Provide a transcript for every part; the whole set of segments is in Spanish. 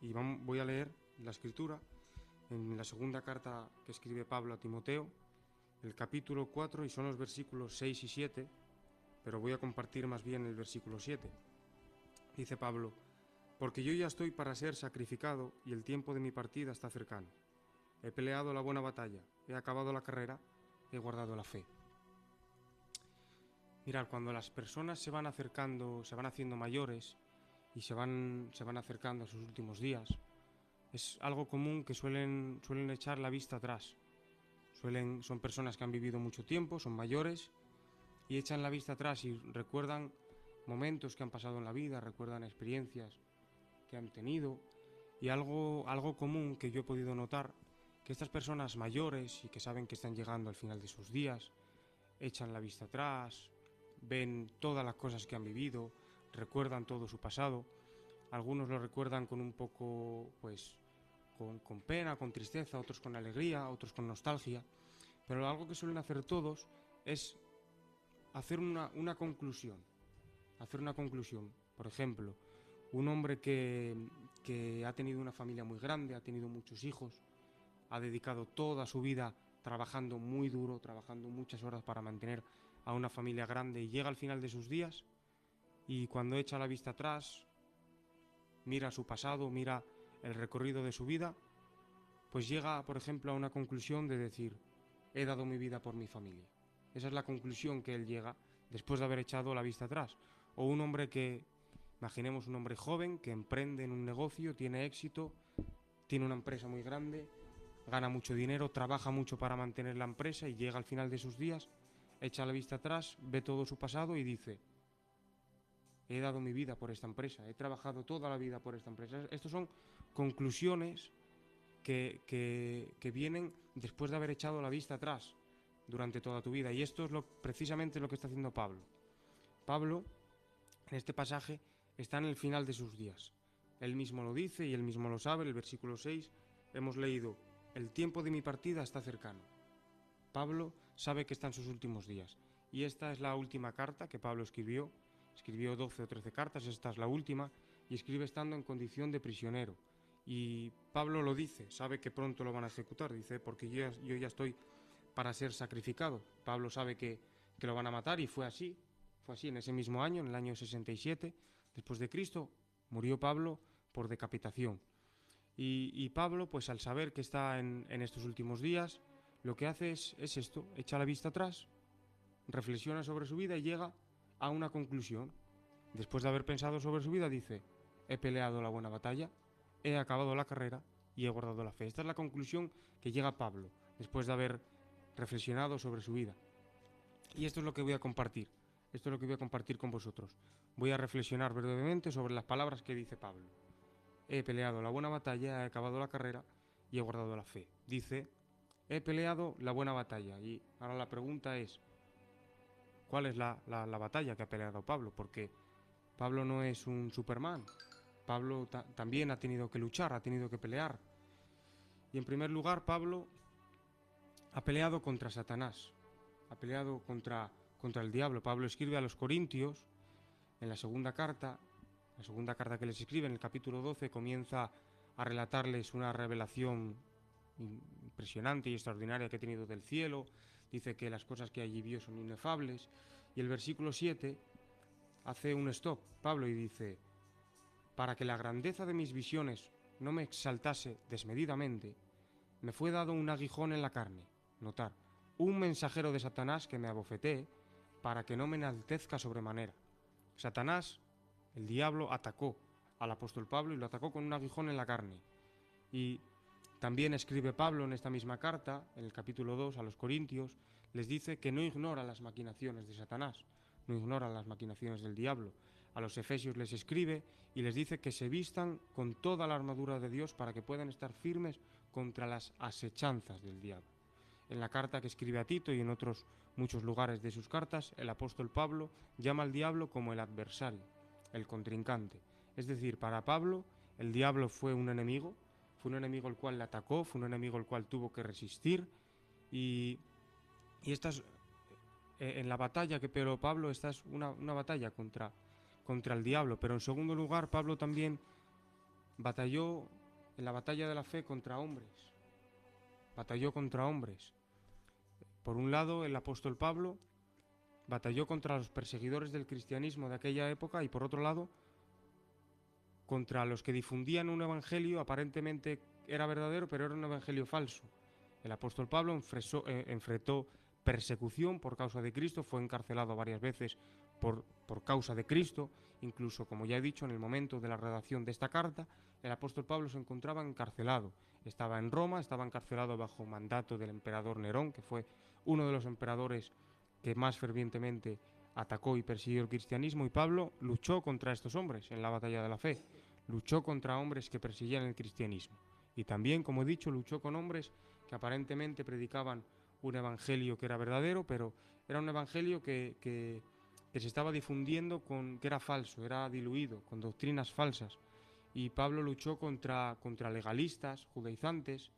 Y voy a leer la escritura en la segunda carta que escribe Pablo a Timoteo, el capítulo 4, y son los versículos 6 y 7, pero voy a compartir más bien el versículo 7. Dice Pablo: porque yo ya estoy para ser sacrificado y el tiempo de mi partida está cercano. He peleado la buena batalla, he acabado la carrera, he guardado la fe. Mirad, cuando las personas se van acercando, se van haciendo mayores y se van acercando a sus últimos días, es algo común que suelen echar la vista atrás. Son personas que han vivido mucho tiempo, son mayores y echan la vista atrás y recuerdan momentos que han pasado en la vida, recuerdan experiencias que han tenido. Y algo común que yo he podido notar, que estas personas mayores y que saben que están llegando al final de sus días, echan la vista atrás, ven todas las cosas que han vivido, recuerdan todo su pasado. Algunos lo recuerdan con un poco, pues, con pena, con tristeza, otros con alegría, otros con nostalgia. Pero algo que suelen hacer todos es hacer una conclusión. Hacer una conclusión. Por ejemplo, un hombre que ha tenido una familia muy grande, ha tenido muchos hijos, ha dedicado toda su vida trabajando muy duro, trabajando muchas horas para mantener a una familia grande, y llega al final de sus días y cuando echa la vista atrás, mira su pasado, mira el recorrido de su vida, pues llega, por ejemplo, a una conclusión de decir: he dado mi vida por mi familia. Esa es la conclusión que él llega después de haber echado la vista atrás. O un hombre que, imaginemos un hombre joven que emprende en un negocio, tiene éxito, tiene una empresa muy grande, gana mucho dinero, trabaja mucho para mantener la empresa y llega al final de sus días, echa la vista atrás, ve todo su pasado y dice: he dado mi vida por esta empresa, he trabajado toda la vida por esta empresa. Estas son conclusiones que vienen después de haber echado la vista atrás durante toda tu vida. Y esto es precisamente lo que está haciendo Pablo. Pablo, en este pasaje, está en el final de sus días. Él mismo lo dice y él mismo lo sabe. En el versículo 6 hemos leído: el tiempo de mi partida está cercano. Pablo sabe que está en sus últimos días. Y esta es la última carta que Pablo escribió. Escribió 12 o 13 cartas, esta es la última, y escribe estando en condición de prisionero. Y Pablo lo dice, sabe que pronto lo van a ejecutar, dice: porque yo ya estoy para ser sacrificado. Pablo sabe que lo van a matar, y fue así en ese mismo año, en el año 67 después de Cristo, murió Pablo por decapitación. Y Pablo, pues al saber que está en estos últimos días, lo que hace es esto: echa la vista atrás, reflexiona sobre su vida y llega a una conclusión. Después de haber pensado sobre su vida, dice: he peleado la buena batalla, he acabado la carrera y he guardado la fe. Esta es la conclusión que llega Pablo después de haber reflexionado sobre su vida. Y esto es lo que voy a compartir. Esto es lo que voy a compartir con vosotros. Voy a reflexionar brevemente sobre las palabras que dice Pablo. He peleado la buena batalla, he acabado la carrera y he guardado la fe. Dice: he peleado la buena batalla. Y ahora la pregunta es: ¿cuál es la batalla que ha peleado Pablo? Porque Pablo no es un Superman. Pablo también ha tenido que luchar, ha tenido que pelear. Y en primer lugar, Pablo ha peleado contra Satanás, ha peleado contra el diablo. Pablo escribe a los Corintios, en la segunda carta que les escribe, en el capítulo 12, comienza a relatarles una revelación impresionante y extraordinaria que ha tenido del cielo. Dice que las cosas que allí vio son inefables. Y el versículo 7 hace un stop, Pablo, y dice: para que la grandeza de mis visiones no me exaltase desmedidamente, me fue dado un aguijón en la carne. Notar: un mensajero de Satanás que me abofetee, para que no me enaltezca sobremanera. Satanás, el diablo, atacó al apóstol Pablo y lo atacó con un aguijón en la carne. Y también escribe Pablo en esta misma carta, en el capítulo 2 a los Corintios, les dice que no ignora las maquinaciones de Satanás, no ignora las maquinaciones del diablo. A los Efesios les escribe y les dice que se vistan con toda la armadura de Dios para que puedan estar firmes contra las asechanzas del diablo. En la carta que escribe a Tito y en otros muchos lugares de sus cartas, el apóstol Pablo llama al diablo como el adversario, el contrincante. Es decir, para Pablo el diablo fue un enemigo el cual le atacó, fue un enemigo el cual tuvo que resistir. Y esta es, en la batalla que peleó Pablo, esta es una batalla contra el diablo. Pero en segundo lugar, Pablo también batalló en la batalla de la fe contra hombres. Batalló contra hombres. Por un lado, el apóstol Pablo batalló contra los perseguidores del cristianismo de aquella época y por otro lado, contra los que difundían un evangelio aparentemente era verdadero, pero era un evangelio falso. El apóstol Pablo enfrentó persecución por causa de Cristo, fue encarcelado varias veces por causa de Cristo, incluso, como ya he dicho, en el momento de la redacción de esta carta, el apóstol Pablo se encontraba encarcelado. Estaba en Roma, estaba encarcelado bajo mandato del emperador Nerón, que fue uno de los emperadores que más fervientemente atacó y persiguió el cristianismo, y Pablo luchó contra estos hombres en la batalla de la fe, luchó contra hombres que persiguían el cristianismo. Y también, como he dicho, luchó con hombres que aparentemente predicaban un evangelio que era verdadero, pero era un evangelio que se estaba difundiendo que era falso, era diluido, con doctrinas falsas. Y Pablo luchó contra legalistas, judaizantes,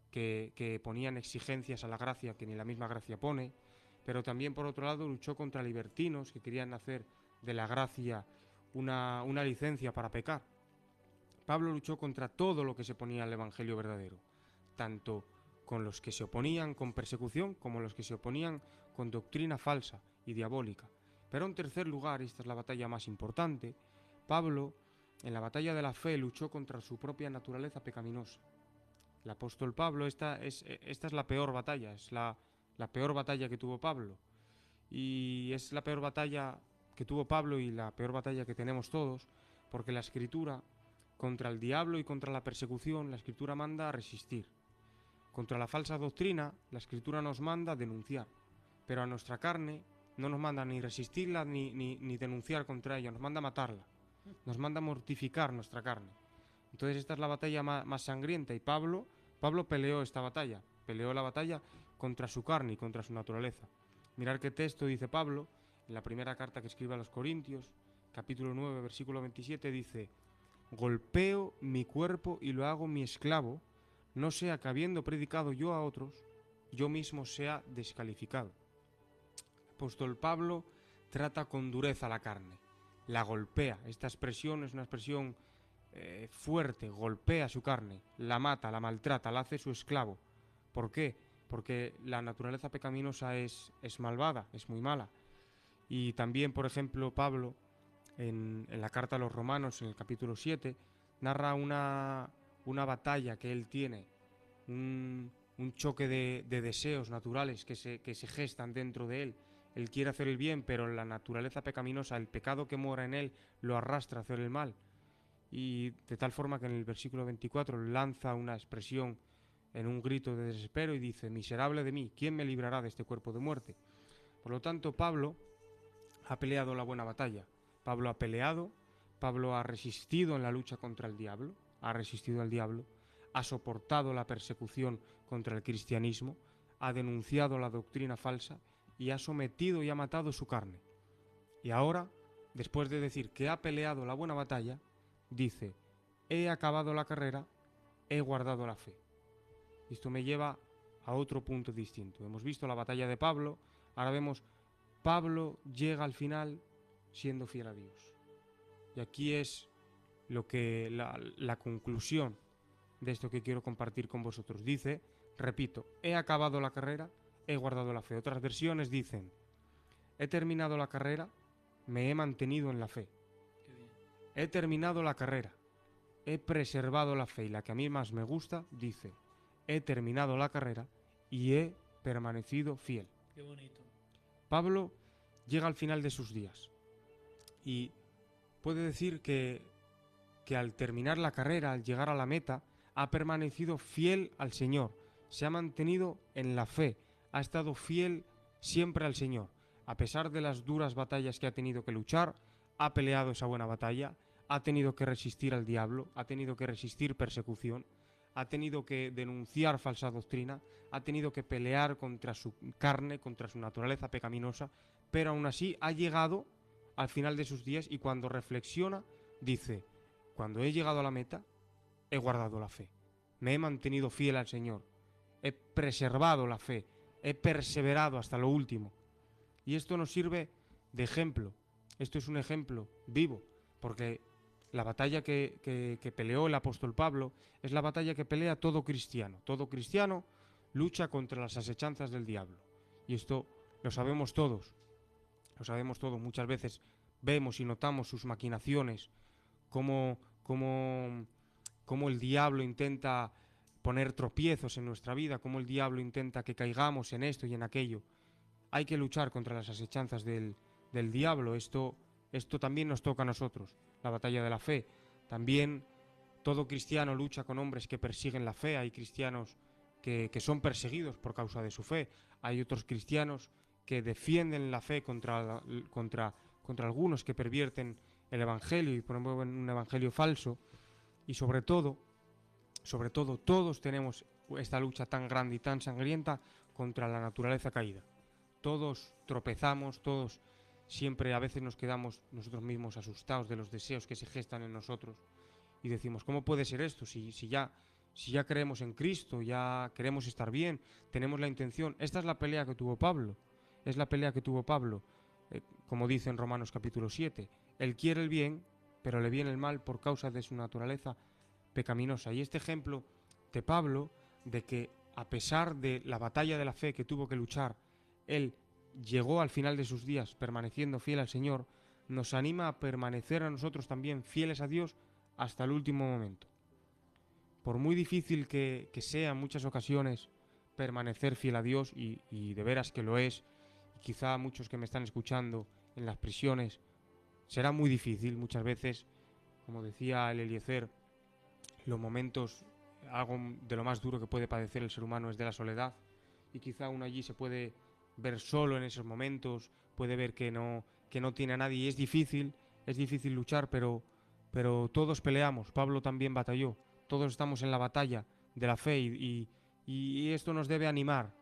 que ponían exigencias a la gracia que ni la misma gracia pone, pero también, por otro lado, luchó contra libertinos que querían hacer de la gracia una licencia para pecar. Pablo luchó contra todo lo que se oponía al evangelio verdadero, tanto con los que se oponían con persecución como los que se oponían con doctrina falsa y diabólica. Pero en tercer lugar, y esta es la batalla más importante, Pablo, en la batalla de la fe, luchó contra su propia naturaleza pecaminosa. El apóstol Pablo, esta es la peor batalla, es la peor batalla que tuvo Pablo. Y es la peor batalla que tuvo Pablo y la peor batalla que tenemos todos, porque la Escritura, contra el diablo y contra la persecución, la Escritura manda a resistir. Contra la falsa doctrina, la Escritura nos manda a denunciar. Pero a nuestra carne no nos manda ni resistirla ni denunciar contra ella, nos manda a matarla. Nos manda a mortificar nuestra carne. Entonces esta es la batalla más sangrienta y Pablo peleó esta batalla. Peleó la batalla contra su carne y contra su naturaleza. Mirad qué texto dice Pablo en la primera carta que escribe a los Corintios, capítulo 9, versículo 27, dice: golpeo mi cuerpo y lo hago mi esclavo, no sea que habiendo predicado yo a otros, yo mismo sea descalificado. El apóstol Pablo trata con dureza la carne, la golpea. Esta expresión es una expresión fuerte, golpea su carne, la mata, la maltrata, la hace su esclavo. ¿Por qué? Porque la naturaleza pecaminosa es malvada, es muy mala. Y también, por ejemplo, Pablo, en la carta a los Romanos, en el capítulo 7, narra una batalla que él tiene, un choque de deseos naturales que se gestan dentro de él. Él quiere hacer el bien, pero la naturaleza pecaminosa, el pecado que mora en él, lo arrastra a hacer el mal. Y de tal forma que en el versículo 24 lanza una expresión en un grito de desespero y dice: miserable de mí, ¿quién me librará de este cuerpo de muerte? Por lo tanto, Pablo ha peleado la buena batalla. Pablo ha peleado, Pablo ha resistido en la lucha contra el diablo, ha resistido al diablo, ha soportado la persecución contra el cristianismo, ha denunciado la doctrina falsa y ha sometido y ha matado su carne. Y ahora, después de decir que ha peleado la buena batalla, dice: he acabado la carrera, he guardado la fe. Esto me lleva a otro punto distinto. Hemos visto la batalla de Pablo, ahora vemos Pablo llega al final siendo fiel a Dios. Y aquí es lo que la conclusión de esto que quiero compartir con vosotros. Dice, repito, he acabado la carrera, he guardado la fe. Otras versiones dicen: he terminado la carrera, me he mantenido en la fe. He terminado la carrera, he preservado la fe. Y la que a mí más me gusta dice: he terminado la carrera y he permanecido fiel. Qué bonito. Pablo llega al final de sus días y puede decir que al terminar la carrera, al llegar a la meta, ha permanecido fiel al Señor, se ha mantenido en la fe, ha estado fiel siempre al Señor. A pesar de las duras batallas que ha tenido que luchar, ha peleado esa buena batalla, ha tenido que resistir al diablo, ha tenido que resistir persecución, ha tenido que denunciar falsa doctrina, ha tenido que pelear contra su carne, contra su naturaleza pecaminosa, pero aún así ha llegado al final de sus días y cuando reflexiona dice: cuando he llegado a la meta, he guardado la fe, me he mantenido fiel al Señor, he preservado la fe, he perseverado hasta lo último. Y esto nos sirve de ejemplo, esto es un ejemplo vivo, porque la batalla que peleó el apóstol Pablo es la batalla que pelea todo cristiano. Todo cristiano lucha contra las asechanzas del diablo. Y esto lo sabemos todos. Lo sabemos todos. Muchas veces vemos y notamos sus maquinaciones, cómo el diablo intenta poner tropiezos en nuestra vida, cómo el diablo intenta que caigamos en esto y en aquello. Hay que luchar contra las asechanzas del diablo. Esto también nos toca a nosotros, la batalla de la fe. También todo cristiano lucha con hombres que persiguen la fe. Hay cristianos que son perseguidos por causa de su fe. Hay otros cristianos que defienden la fe contra algunos que pervierten el evangelio y promueven un evangelio falso. Y sobre todo, todos tenemos esta lucha tan grande y tan sangrienta contra la naturaleza caída. Todos tropezamos, todos siempre a veces nos quedamos nosotros mismos asustados de los deseos que se gestan en nosotros y decimos, ¿cómo puede ser esto? Si ya creemos en Cristo, ya queremos estar bien, tenemos la intención. Esta es la pelea que tuvo Pablo, como dice en Romanos capítulo 7. Él quiere el bien, pero le viene el mal por causa de su naturaleza pecaminosa. Y este ejemplo de Pablo, de que a pesar de la batalla de la fe que tuvo que luchar, él llegó al final de sus días permaneciendo fiel al Señor, nos anima a permanecer a nosotros también fieles a Dios hasta el último momento. Por muy difícil que sea en muchas ocasiones permanecer fiel a Dios, y de veras que lo es, y quizá muchos que me están escuchando en las prisiones, será muy difícil muchas veces, como decía el Eliezer, los momentos, algo de lo más duro que puede padecer el ser humano es de la soledad, y quizá uno allí se puede ver solo en esos momentos, puede ver que no tiene a nadie, y es difícil luchar, pero todos peleamos. Pablo también batalló, todos estamos en la batalla de la fe, y esto nos debe animar,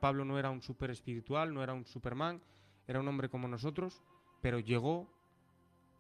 Pablo no era un super espiritual, no era un Superman, era un hombre como nosotros, pero llegó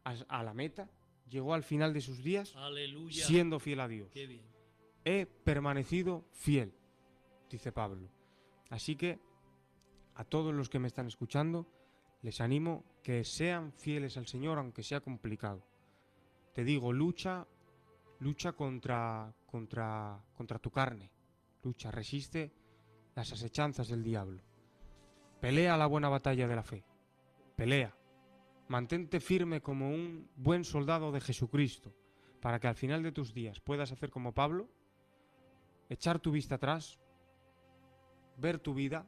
a la meta, llegó al final de sus días. ¡Aleluya! Siendo fiel a Dios. ¡Qué bien! He permanecido fiel, dice Pablo. Así que a todos los que me están escuchando, les animo que sean fieles al Señor, aunque sea complicado. Te digo, lucha contra tu carne. Lucha, resiste las asechanzas del diablo. Pelea la buena batalla de la fe. Pelea. Mantente firme como un buen soldado de Jesucristo, para que al final de tus días puedas hacer como Pablo, echar tu vista atrás, ver tu vida,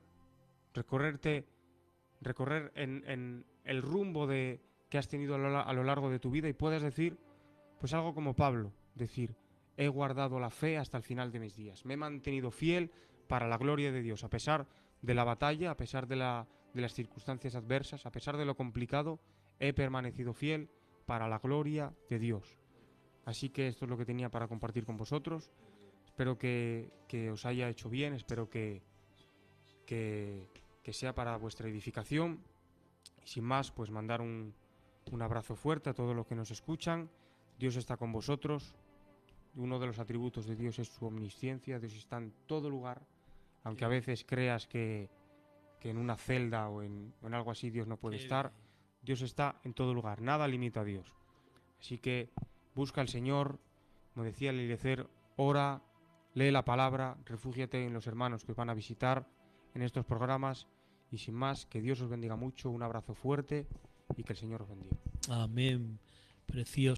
recorrer en el rumbo que has tenido a lo largo de tu vida, y puedas decir, pues algo como Pablo, decir, he guardado la fe hasta el final de mis días, me he mantenido fiel para la gloria de Dios, a pesar de la batalla, a pesar de las circunstancias adversas, a pesar de lo complicado, he permanecido fiel para la gloria de Dios. Así que esto es lo que tenía para compartir con vosotros. Espero que os haya hecho bien, espero que sea para vuestra edificación. Y sin más, pues mandar un abrazo fuerte a todos los que nos escuchan. Dios está con vosotros. Uno de los atributos de Dios es su omnisciencia. Dios está en todo lugar. Aunque a veces creas que en una celda o en algo así Dios no puede estar, Dios está en todo lugar. Nada limita a Dios. Así que busca al Señor, como decía el Eliezer, ora, lee la palabra, refúgiate en los hermanos que os van a visitar en estos programas, y sin más, que Dios os bendiga mucho, un abrazo fuerte y que el Señor os bendiga. Amén. Precioso.